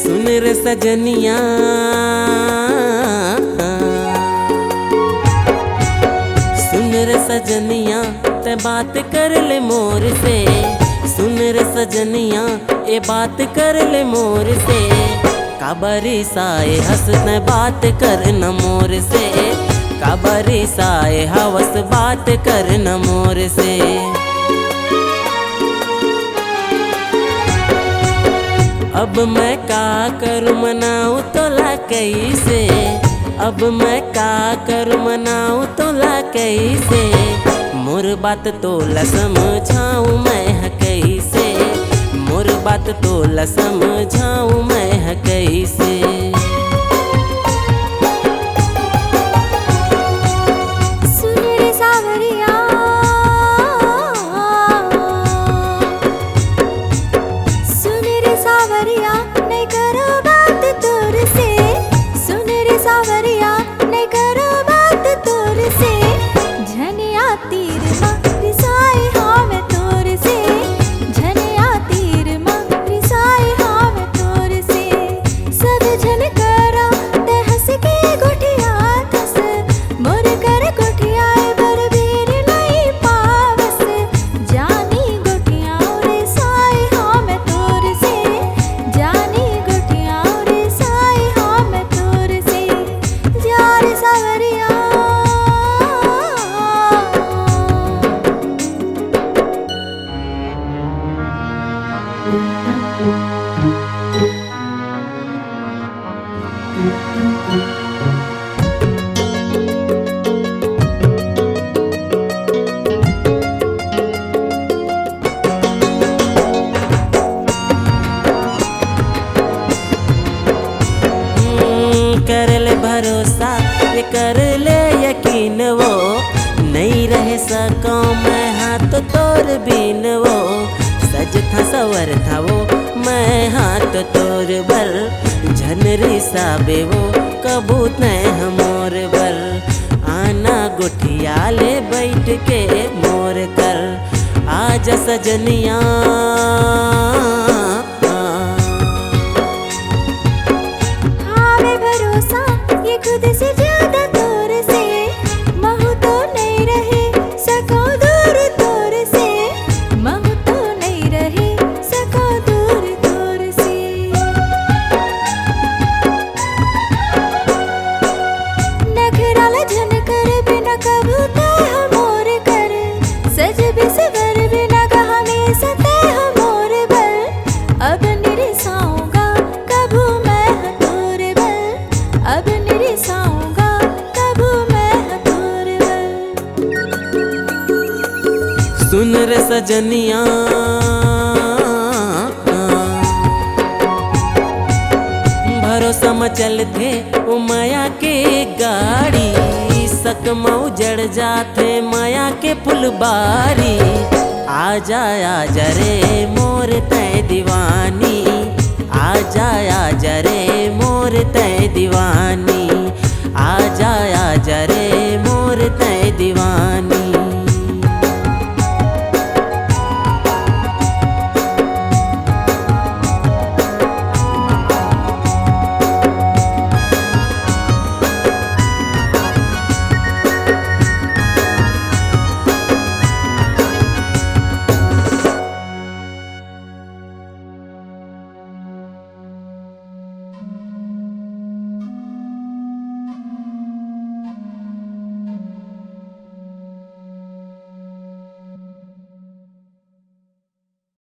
सुन रे सजनिया, सुन रे सजनिया, ते बात कर ले मोर से। सुन रे सजनिया, ए बात कर ले मोर से। काबरी साए हंसने बात कर न मोर से। काबरी साए हवस बात कर न मोर से। अब मैं का करूँ मनाऊँ तोला कैसे। अब मैं का करूँ मनाऊँ तोला कैसे। मोर बात तोला समझाऊँ मैं कैसे। मोर बात तोला समझाऊँ मैं कैसे। कर ले भरोसा, ये कर ले यकीन, वो नहीं रह सका मैं हाथ तोर बीन। वो सज था सवर था वो मैं हाथ तोर बर। झनरी साबे वो कबूत मोर बर। आना गुठिया ले बैठ के मोर कर। आजा सजनिया, खुद से ज्यादा तोर से महू तो नहीं रहे सको दूर तोर से। महू तो नहीं रहे सको दूर तोर से। नखराला झन कर बिना कबूते मोर कर। सज भी सवर बिना कहा में सते मोर बल। अब निरसाऊंगा कभू मैं तोर बल। अब निरसाऊंगा कभू मैं तोर बल। सुन रे सजनिया, भरोसा म चल थे ओ माया के गाड़ी। सकमा उजड़ जाते माया के फुलबारी। आजा आजा रे मोर तय दीवानी। आजा आजा रे मोर तय दीवानी।